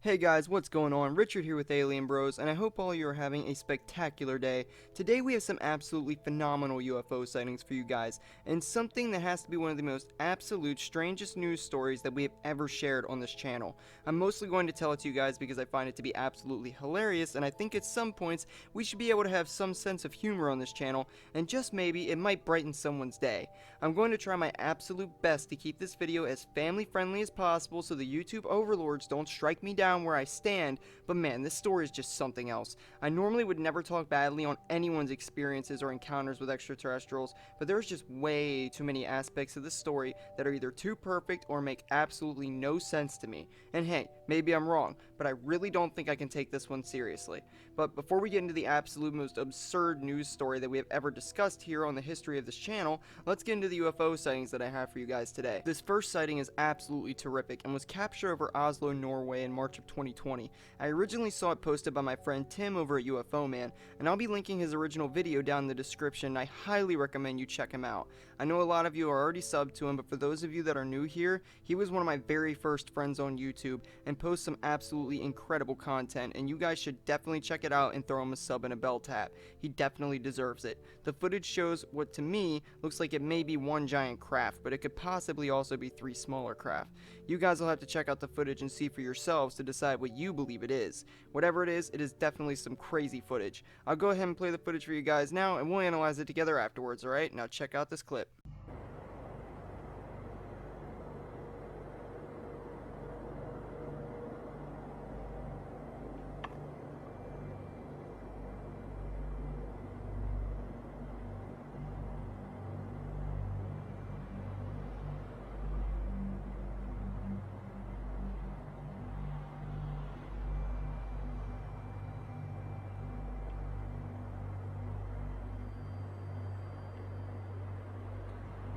Hey guys, what's going on? Richard here with Alien Bros, and I hope all you are having a spectacular day. Today we have some absolutely phenomenal UFO sightings for you guys, and something that has to be one of the most absolute strangest news stories that we have ever shared on this channel. I'm mostly going to tell it to you guys because I find it to be absolutely hilarious, and I think at some points we should be able to have some sense of humor on this channel, and just maybe it might brighten someone's day. I'm going to try my absolute best to keep this video as family friendly as possible so the YouTube overlords don't strike me down where I stand, but man, this story is just something else. I normally would never talk badly on anyone's experiences or encounters with extraterrestrials, but there's just way too many aspects of this story that are either too perfect or make absolutely no sense to me. And hey, maybe I'm wrong, but I really don't think I can take this one seriously. But before we get into the absolute most absurd news story that we have ever discussed here on the history of this channel, let's get into the UFO sightings that I have for you guys today. This first sighting is absolutely terrific and was captured over Oslo, Norway in March of 2020. I originally saw it posted by my friend Tim over at UFO Man, and I'll be linking his original video down in the description. I highly recommend you check him out. I know a lot of you are already subbed to him, but for those of you that are new here, he was one of my very first friends on YouTube and posts some absolutely incredible content, and you guys should definitely check it out and throw him a sub and a bell tap. He definitely deserves it. The footage shows what to me looks like it may be one giant craft, but it could possibly also be 3 smaller craft. You guys will have to check out the footage and see for yourselves to decide what you believe it is. Whatever it is definitely some crazy footage. I'll go ahead and play the footage for you guys now, and we'll analyze it together afterwards, alright? Now check out this clip.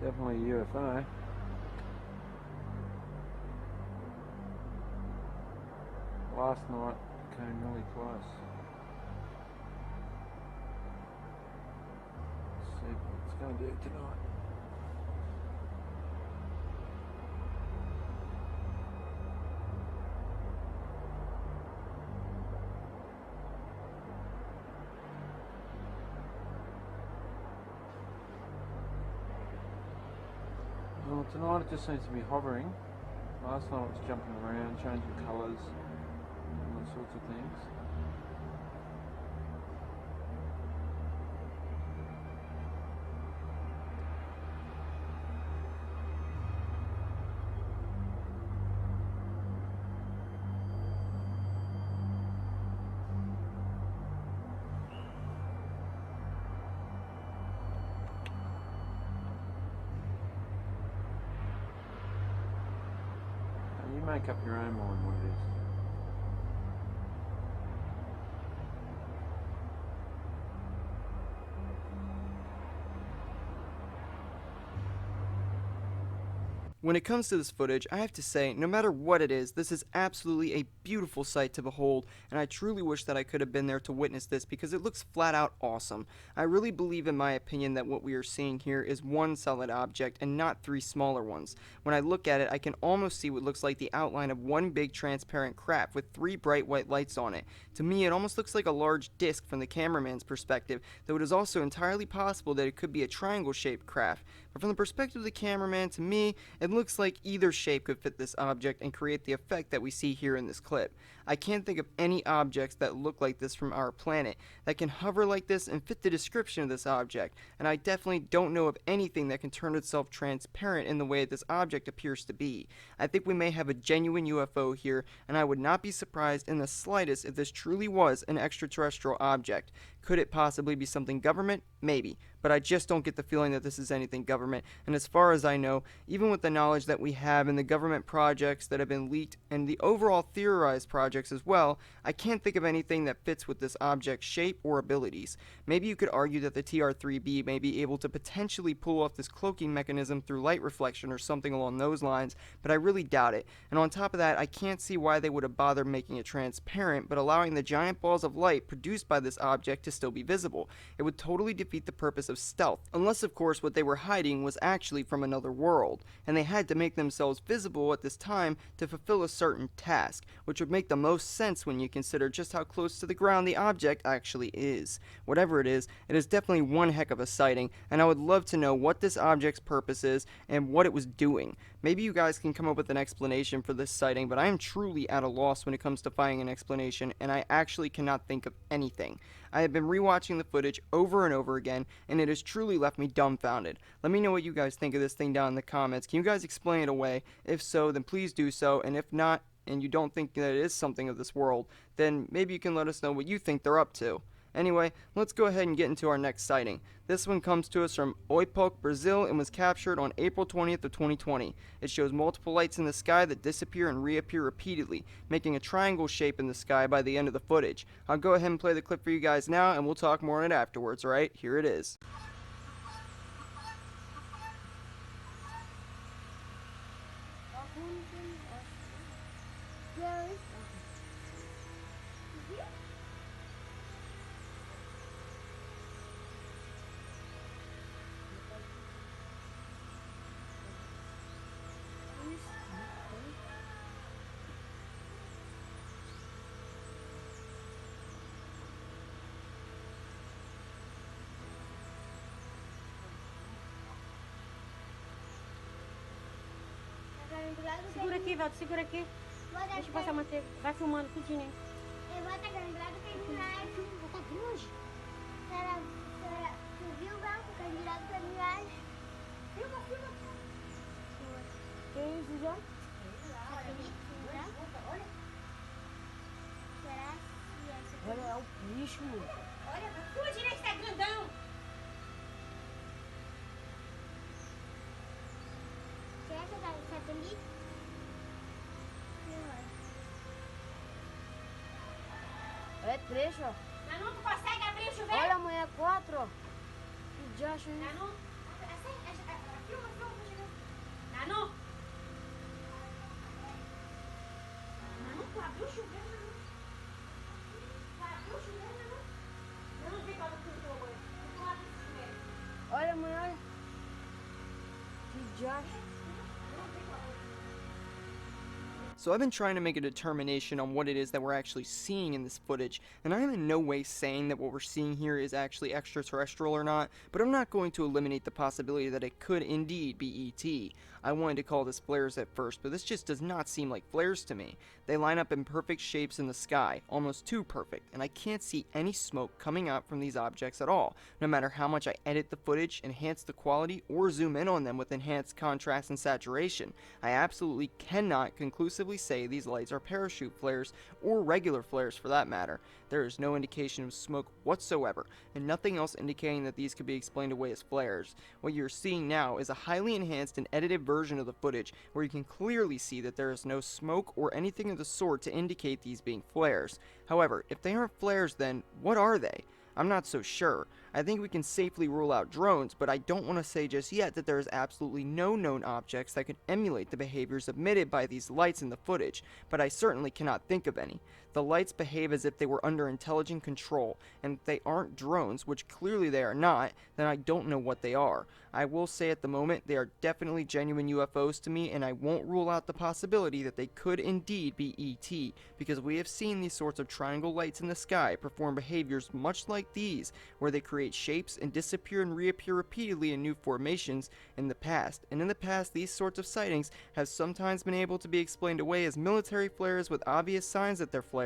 Definitely a UFO. Last night came really close. Let's see what it's going to do tonight. Well, tonight it just seems to be hovering. Last night it was jumping around, changing colours, and all sorts of things. You make up your own mind what it is. When it comes to this footage, I have to say, no matter what it is, this is absolutely a beautiful sight to behold, and I truly wish that I could have been there to witness this because it looks flat out awesome. I really believe, in my opinion, that what we are seeing here is one solid object and not 3 smaller ones. When I look at it, I can almost see what looks like the outline of one big transparent craft with 3 bright white lights on it. To me, it almost looks like a large disc from the cameraman's perspective, though it is also entirely possible that it could be a triangle-shaped craft. But from the perspective of the cameraman, to me, it looks like either shape could fit this object and create the effect that we see here in this clip. I can't think of any objects that look like this from our planet that can hover like this and fit the description of this object, and I definitely don't know of anything that can turn itself transparent in the way this object appears to be. I think we may have a genuine UFO here, and I would not be surprised in the slightest if this truly was an extraterrestrial object. Could it possibly be something government? Maybe, but I just don't get the feeling that this is anything government, and as far as I know, even with the knowledge that we have in the government projects that have been leaked and the overall theorized projects as well, I can't think of anything that fits with this object's shape or abilities. Maybe you could argue that the TR-3B may be able to potentially pull off this cloaking mechanism through light reflection or something along those lines, but I really doubt it, and on top of that, I can't see why they would have bothered making it transparent but allowing the giant balls of light produced by this object to still be visible. It would totally defeat the purpose of stealth, unless of course what they were hiding was actually from another world, and they had to make themselves visible at this time to fulfill a certain task, which would make the most sense when you consider just how close to the ground the object actually is. Whatever it is definitely one heck of a sighting, and I would love to know what this object's purpose is and what it was doing. Maybe you guys can come up with an explanation for this sighting, but I am truly at a loss when it comes to finding an explanation, and I actually cannot think of anything. I have been rewatching the footage over and over again, and it has truly left me dumbfounded. Let me know what you guys think of this thing down in the comments. Can you guys explain it away? If so, then please do so, and if not, and you don't think that it is something of this world, then maybe you can let us know what you think they're up to. Anyway, let's go ahead and get into our next sighting. This one comes to us from Oiapoque, Brazil, and was captured on April 20th of 2020. It shows multiple lights in the sky that disappear and reappear repeatedly, making a triangle shape in the sky by the end of the footage. I'll go ahead and play the clip for you guys now, and we'll talk more on it afterwards, alright? Here it is. Segura aqui, Valdo, segura aqui. Deixa eu passar a manteiga. Vai filmando tudinho, hein? Eu vou estar granulado com milagre. Vou estar grande. Tu viu o branco candidato para milagre? Filma. Que isso, já? Olha. Será que essa aqui? Olha, é o bicho. Olha, pra tua direita tá grandão. Será que tá satélite? É trecho, ó. Nanu, tu consegue abrir o chuveiro? Olha, amanhã é 4, ó. Que diacho, hein? Nanu, filma, Nanu. Nanu, tu abriu o chuveiro, Nanu. Tu abriu o chuveiro, Nanu. Nanu, vem para o teu banho. Tu abre o chuveiro. Olha, amanhã, olha. Que diacho. So I've been trying to make a determination on what it is that we're actually seeing in this footage, and I am in no way saying that what we're seeing here is actually extraterrestrial or not, but I'm not going to eliminate the possibility that it could indeed be ET. I wanted to call this flares at first, but this just does not seem like flares to me. They line up in perfect shapes in the sky, almost too perfect, and I can't see any smoke coming out from these objects at all, no matter how much I edit the footage, enhance the quality, or zoom in on them with enhanced contrast and saturation. I absolutely cannot conclusively say these lights are parachute flares, or regular flares for that matter. There is no indication of smoke whatsoever, and nothing else indicating that these could be explained away as flares. What you're seeing now is a highly enhanced and edited version of the footage, where you can clearly see that there is no smoke or anything of the sort to indicate these being flares. However, if they aren't flares, then what are they? I'm not so sure. I think we can safely rule out drones, but I don't want to say just yet that there is absolutely no known objects that could emulate the behaviors emitted by these lights in the footage, but I certainly cannot think of any. The lights behave as if they were under intelligent control, and if they aren't drones, which clearly they are not, then I don't know what they are. I will say at the moment they are definitely genuine UFOs to me, and I won't rule out the possibility that they could indeed be ET, because we have seen these sorts of triangle lights in the sky perform behaviors much like these, where they create shapes and disappear and reappear repeatedly in new formations in the past. And in the past, these sorts of sightings have sometimes been able to be explained away as military flares with obvious signs that they're flares,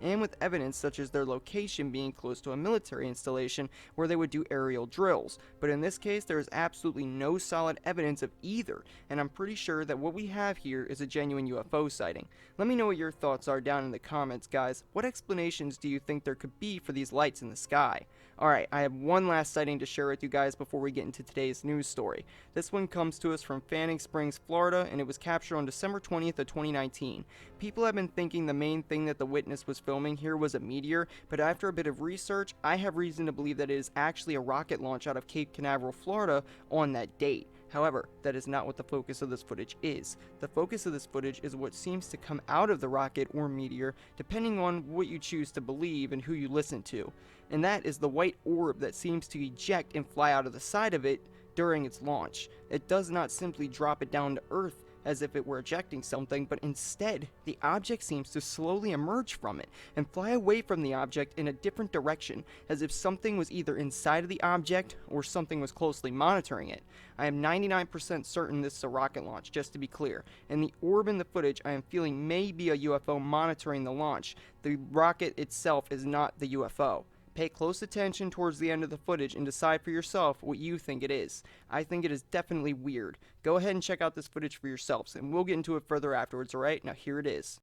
and with evidence such as their location being close to a military installation where they would do aerial drills. But in this case, there is absolutely no solid evidence of either, and I'm pretty sure that what we have here is a genuine UFO sighting. Let me know what your thoughts are down in the comments, guys. What explanations do you think there could be for these lights in the sky? Alright, I have one last sighting to share with you guys before we get into today's news story. This one comes to us from Fanning Springs, Florida, and it was captured on December 20th of 2019. People have been thinking the main thing that the witness was filming here was a meteor, but after a bit of research, I have reason to believe that it is actually a rocket launch out of Cape Canaveral, Florida on that date. However, that is not what the focus of this footage is. The focus of this footage is what seems to come out of the rocket or meteor, depending on what you choose to believe and who you listen to. And that is the white orb that seems to eject and fly out of the side of it during its launch. It does not simply drop it down to Earth as if it were ejecting something, but instead, the object seems to slowly emerge from it and fly away from the object in a different direction, as if something was either inside of the object or something was closely monitoring it. I am 99% certain this is a rocket launch, just to be clear, and the orb in the footage I am feeling may be a UFO monitoring the launch. The rocket itself is not the UFO. Pay close attention towards the end of the footage and decide for yourself what you think it is. I think it is definitely weird. Go ahead and check out this footage for yourselves, and we'll get into it further afterwards, alright? Now here it is.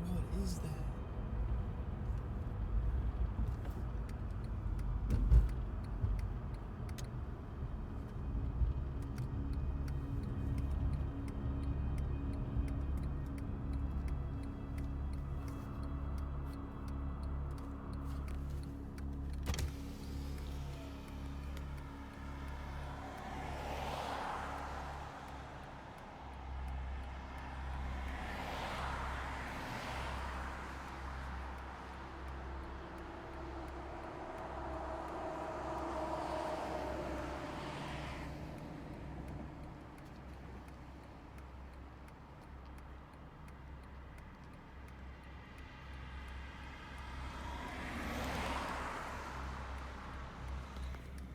What is that?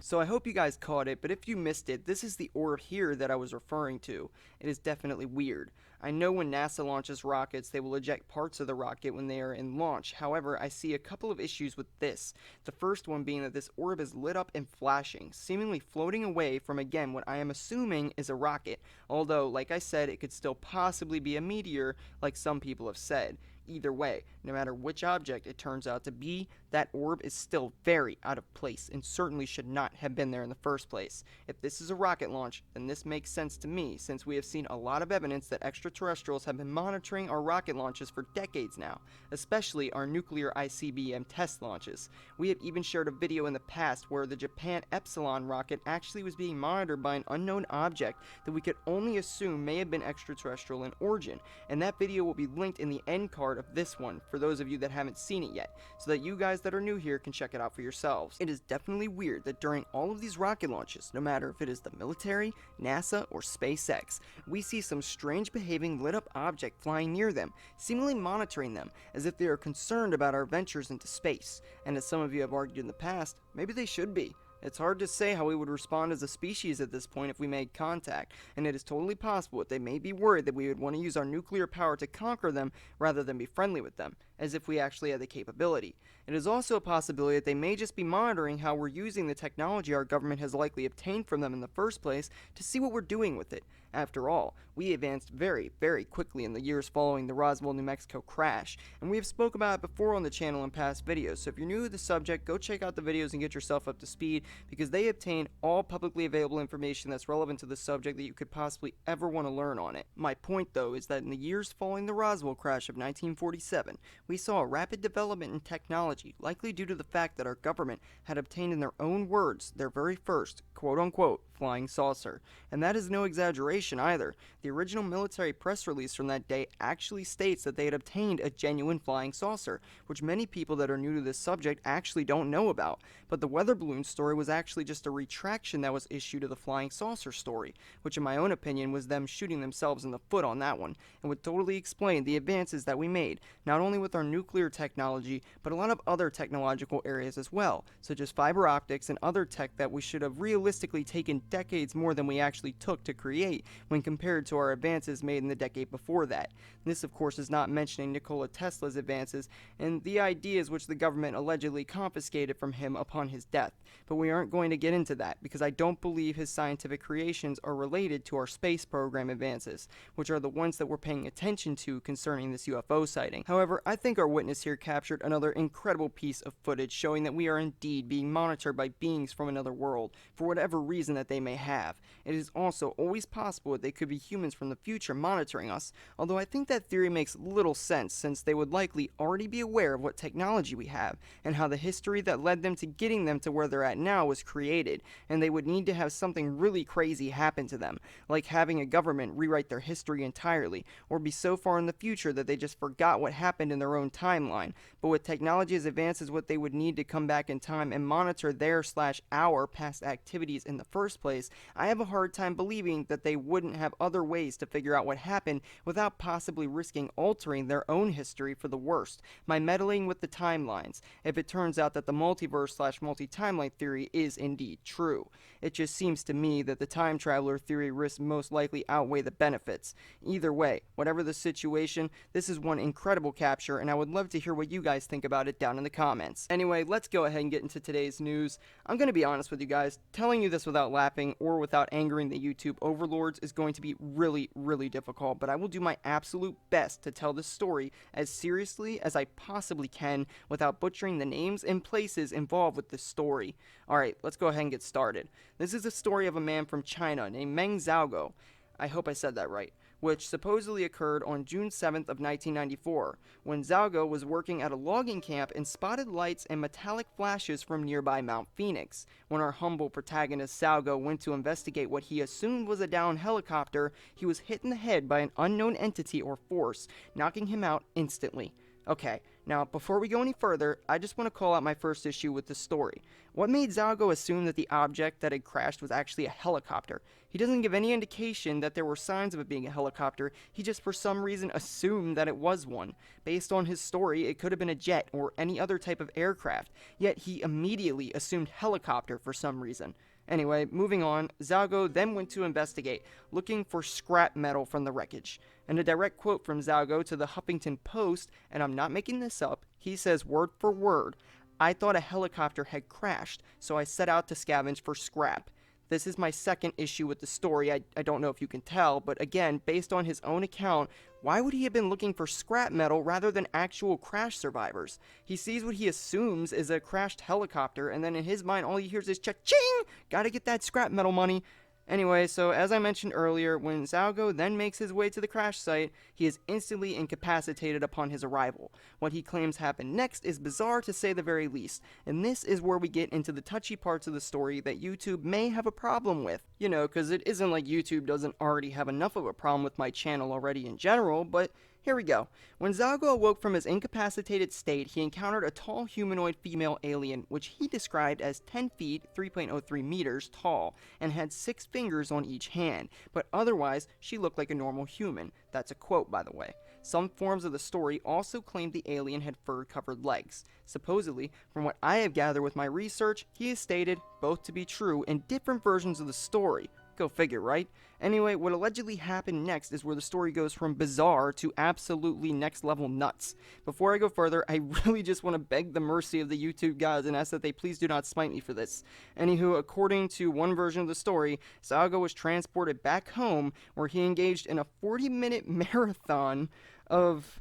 So I hope you guys caught it, but if you missed it, this is the orb here that I was referring to. It is definitely weird. I know when NASA launches rockets, they will eject parts of the rocket when they are in launch. However, I see a couple of issues with this. The first one being that this orb is lit up and flashing, seemingly floating away from, again, what I am assuming is a rocket. Although, like I said, it could still possibly be a meteor, like some people have said. Either way, no matter which object it turns out to be, that orb is still very out of place and certainly should not have been there in the first place. If this is a rocket launch, then this makes sense to me, since we have seen a lot of evidence that extraterrestrials have been monitoring our rocket launches for decades now, especially our nuclear ICBM test launches. We have even shared a video in the past where the Japan Epsilon rocket actually was being monitored by an unknown object that we could only assume may have been extraterrestrial in origin, and that video will be linked in the end card of this one for those of you that haven't seen it yet, so that you guys that are new here can check it out for yourselves. It is definitely weird that during all of these rocket launches, no matter if it is the military, NASA, or SpaceX, we see some strange behaving lit up object flying near them, seemingly monitoring them as if they are concerned about our ventures into space. And as some of you have argued in the past, maybe they should be. It's hard to say how we would respond as a species at this point if we made contact, and it is totally possible that they may be worried that we would want to use our nuclear power to conquer them rather than be friendly with them, as if we actually had the capability. It is also a possibility that they may just be monitoring how we're using the technology our government has likely obtained from them in the first place to see what we're doing with it. After all, we advanced very, very quickly in the years following the Roswell, New Mexico crash, and we have spoke about it before on the channel in past videos, so if you're new to the subject, go check out the videos and get yourself up to speed, because they obtain all publicly available information that's relevant to the subject that you could possibly ever want to learn on it. My point, though, is that in the years following the Roswell crash of 1947, we saw a rapid development in technology, likely due to the fact that our government had obtained in their own words their very first, quote-unquote, flying saucer. And that is no exaggeration either. The original military press release from that day actually states that they had obtained a genuine flying saucer, which many people that are new to this subject actually don't know about. But the weather balloon story was actually just a retraction that was issued to the flying saucer story, which in my own opinion was them shooting themselves in the foot on that one, and would totally explain the advances that we made, not only with our nuclear technology, but a lot of other technological areas as well, such as fiber optics and other tech that we should have realistically taken decades more than we actually took to create when compared to our advances made in the decade before that. And this of course is not mentioning Nikola Tesla's advances and the ideas which the government allegedly confiscated from him upon his death, but we aren't going to get into that because I don't believe his scientific creations are related to our space program advances, which are the ones that we're paying attention to concerning this UFO sighting. However, I think our witness here captured another incredible piece of footage showing that we are indeed being monitored by beings from another world for whatever reason that they they may have. It is also always possible that they could be humans from the future monitoring us, although I think that theory makes little sense since they would likely already be aware of what technology we have and how the history that led them to getting them to where they're at now was created, and they would need to have something really crazy happen to them, like having a government rewrite their history entirely, or be so far in the future that they just forgot what happened in their own timeline. But with technology as advanced as what they would need to come back in time and monitor their/our past activities in the first place, I have a hard time believing that they wouldn't have other ways to figure out what happened without possibly risking altering their own history for the worst by meddling with the timelines, if it turns out that the multiverse/multi-timeline theory is indeed true. It just seems to me that the time traveler theory risks most likely outweigh the benefits. Either way, whatever the situation, this is one incredible capture, and I would love to hear what you guys think about it down in the comments. Anyway, let's go ahead and get into today's news. I'm going to be honest with you guys, telling you this without laughing or without angering the YouTube overlords is going to be really difficult, but I will do my absolute best to tell this story as seriously as I possibly can without butchering the names and places involved with this story. Alright, let's go ahead and get started. This is a story of a man from China named Meng Zago. I hope I said that right, which supposedly occurred on June 7th of 1994, when Zago was working at a logging camp and spotted lights and metallic flashes from nearby Mount Phoenix. When our humble protagonist Zago went to investigate what he assumed was a downed helicopter, he was hit in the head by an unknown entity or force, knocking him out instantly. Okay, now before we go any further, I just want to call out my first issue with the story. What made Zago assume that the object that had crashed was actually a helicopter? He doesn't give any indication that there were signs of it being a helicopter, he just for some reason assumed that it was one. Based on his story, it could have been a jet or any other type of aircraft, yet he immediately assumed helicopter for some reason. Anyway, moving on, Zago then went to investigate, looking for scrap metal from the wreckage. And a direct quote from Zago to the Huffington Post, and I'm not making this up, he says word for word, "I thought a helicopter had crashed, so I set out to scavenge for scrap." This is my second issue with the story. I don't know if you can tell, but again, based on his own account, why would he have been looking for scrap metal rather than actual crash survivors? He sees what he assumes is a crashed helicopter, and then in his mind, all he hears is cha-ching! Gotta get that scrap metal money. Anyway, so as I mentioned earlier, when Zago then makes his way to the crash site, he is instantly incapacitated upon his arrival. What he claims happened next is bizarre to say the very least, and this is where we get into the touchy parts of the story that YouTube may have a problem with. You know, because it isn't like YouTube doesn't already have enough of a problem with my channel already in general, but here we go. When Zago awoke from his incapacitated state, he encountered a tall humanoid female alien, which he described as 10 feet, 3.03 meters tall, and had 6 fingers on each hand, but otherwise, she looked like a normal human. That's a quote, by the way. Some forms of the story also claimed the alien had fur-covered legs. Supposedly, from what I have gathered with my research, he has stated both to be true in different versions of the story. Go figure, right? Anyway, what allegedly happened next is where the story goes from bizarre to absolutely next level nuts. Before I go further, I really just want to beg the mercy of the YouTube gods and ask that they please do not smite me for this. Anywho, according to one version of the story, Zago was transported back home where he engaged in a 40-minute marathon of,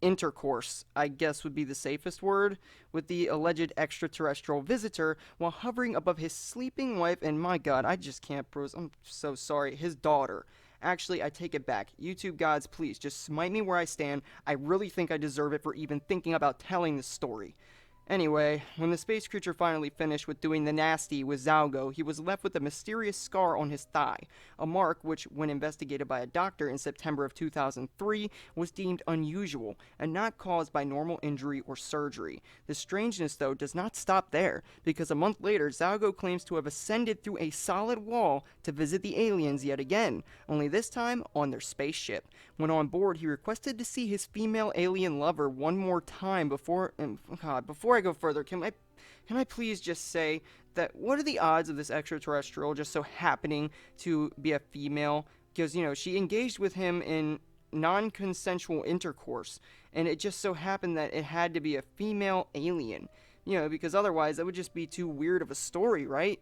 intercourse, I guess would be the safest word, with the alleged extraterrestrial visitor while hovering above his sleeping wife and, my god, I just can't, bros, I'm so sorry, his daughter. Actually, I take it back. YouTube gods, please, just smite me where I stand. I really think I deserve it for even thinking about telling this story. Anyway, when the space creature finally finished with doing the nasty with Zago, he was left with a mysterious scar on his thigh, a mark which, when investigated by a doctor in September of 2003, was deemed unusual and not caused by normal injury or surgery. The strangeness, though, does not stop there, because a month later, Zago claims to have ascended through a solid wall to visit the aliens yet again, only this time on their spaceship. When on board, he requested to see his female alien lover one more time before I go further, can I please just say that what are the odds of this extraterrestrial just so happening to be a female? Because, you know, she engaged with him in non-consensual intercourse, and it just so happened that it had to be a female alien. You know, because otherwise that would just be too weird of a story, right?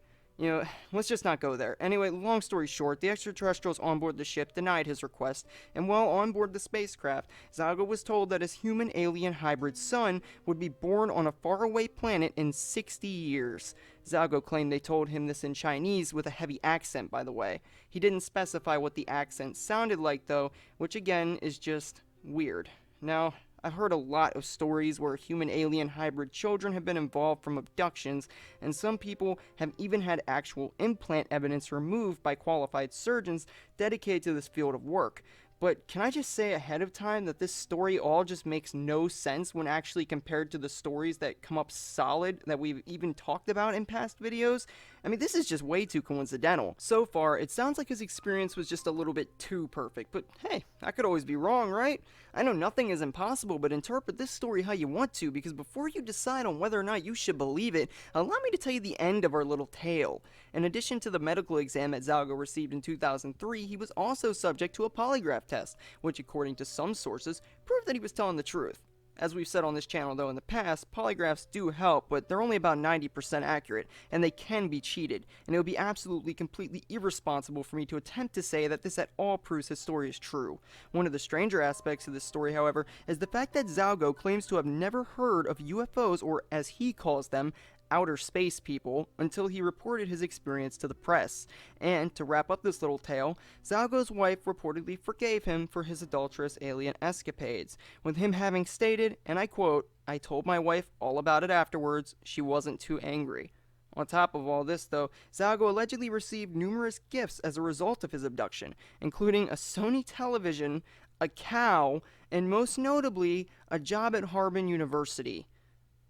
let's just not go there. Anyway, long story short, the extraterrestrials on board the ship denied his request, and while on board the spacecraft, Zago was told that his human-alien hybrid son would be born on a faraway planet in 60 years. Zago claimed they told him this in Chinese with a heavy accent, by the way. He didn't specify what the accent sounded like, though, which again is just weird. Now, I've heard a lot of stories where human-alien hybrid children have been involved from abductions, and some people have even had actual implant evidence removed by qualified surgeons dedicated to this field of work. But can I just say ahead of time that this story all just makes no sense when actually compared to the stories that come up solid that we've even talked about in past videos? I mean, this is just way too coincidental. So far, it sounds like his experience was just a little bit too perfect, but hey, I could always be wrong, right? I know nothing is impossible, but interpret this story how you want to, because before you decide on whether or not you should believe it, allow me to tell you the end of our little tale. In addition to the medical exam that Zago received in 2003, he was also subject to a polygraph test, which according to some sources, proved that he was telling the truth. As we've said on this channel though in the past, polygraphs do help, but they're only about 90% accurate, and they can be cheated, and it would be absolutely completely irresponsible for me to attempt to say that this at all proves his story is true. One of the stranger aspects of this story, however, is the fact that Zago claims to have never heard of UFOs, or as he calls them, outer space people, until he reported his experience to the press. And to wrap up this little tale, Zago's wife reportedly forgave him for his adulterous alien escapades, with him having stated, and I quote, "I told my wife all about it afterwards, she wasn't too angry." On top of all this, though, Zago allegedly received numerous gifts as a result of his abduction, including a Sony television, a cow, and most notably, a job at Harbin University.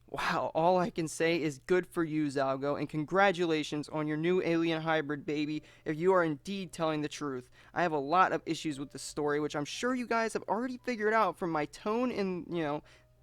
Wow, all I can say is good for you, Zago, and congratulations on your new alien hybrid baby if you are indeed telling the truth. I have a lot of issues with this story, which I'm sure you guys have already figured out from my tone and,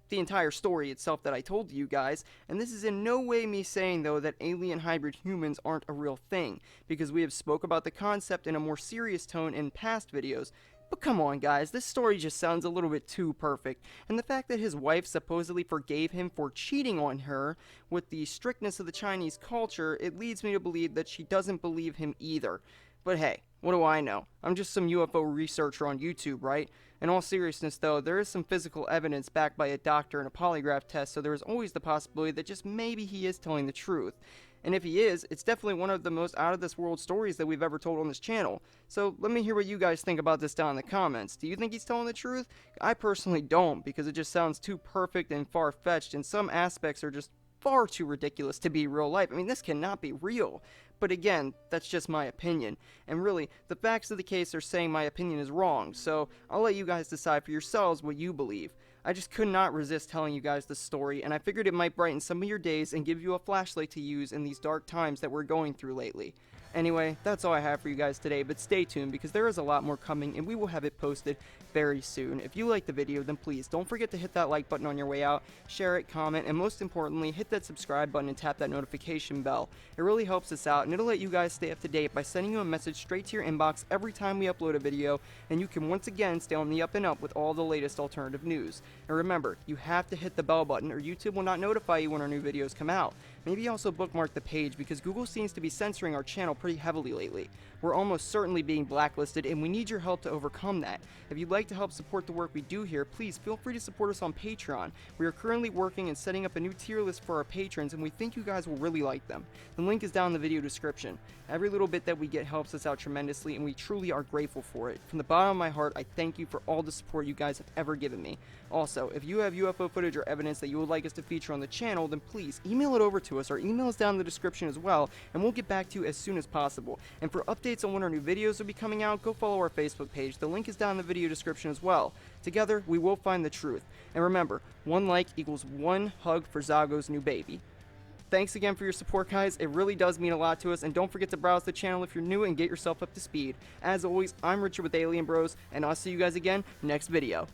the entire story itself that I told you guys, and this is in no way me saying, though, that alien hybrid humans aren't a real thing, because we have spoke about the concept in a more serious tone in past videos. But come on guys, this story just sounds a little bit too perfect, and the fact that his wife supposedly forgave him for cheating on her with the strictness of the Chinese culture, it leads me to believe that she doesn't believe him either. But hey, what do I know? I'm just some UFO researcher on YouTube, right? In all seriousness though, there is some physical evidence backed by a doctor and a polygraph test, so there is always the possibility that just maybe he is telling the truth. And if he is, it's definitely one of the most out-of-this-world stories that we've ever told on this channel. So let me hear what you guys think about this down in the comments. Do you think he's telling the truth? I personally don't, because it just sounds too perfect and far-fetched, and some aspects are just far too ridiculous to be real life. I mean, this cannot be real. But again, that's just my opinion. And really, the facts of the case are saying my opinion is wrong, so I'll let you guys decide for yourselves what you believe. I just could not resist telling you guys this story, and I figured it might brighten some of your days and give you a flashlight to use in these dark times that we're going through lately. Anyway, that's all I have for you guys today, but stay tuned because there is a lot more coming and we will have it posted very soon. If you liked the video, then please don't forget to hit that like button on your way out, share it, comment, and most importantly, hit that subscribe button and tap that notification bell. It really helps us out and it'll let you guys stay up to date by sending you a message straight to your inbox every time we upload a video, and you can once again stay on the up and up with all the latest alternative news. And remember, you have to hit the bell button or YouTube will not notify you when our new videos come out. Maybe also bookmark the page because Google seems to be censoring our channel pretty heavily lately. We're almost certainly being blacklisted and we need your help to overcome that. If you'd like to help support the work we do here, please feel free to support us on Patreon. We are currently working and setting up a new tier list for our patrons and we think you guys will really like them. The link is down in the video description. Every little bit that we get helps us out tremendously and we truly are grateful for it. From the bottom of my heart, I thank you for all the support you guys have ever given me. Also, if you have UFO footage or evidence that you would like us to feature on the channel, then please email it over to us. Our email is down in the description as well, and we'll get back to you as soon as possible. And for updates on when our new videos will be coming out, go follow our Facebook page. The link is down in the video description as well. Together, we will find the truth. And remember, one like equals one hug for Zago's new baby. Thanks again for your support, guys. It really does mean a lot to us, and don't forget to browse the channel if you're new and get yourself up to speed. As always, I'm Richard with Alien Bros, and I'll see you guys again next video.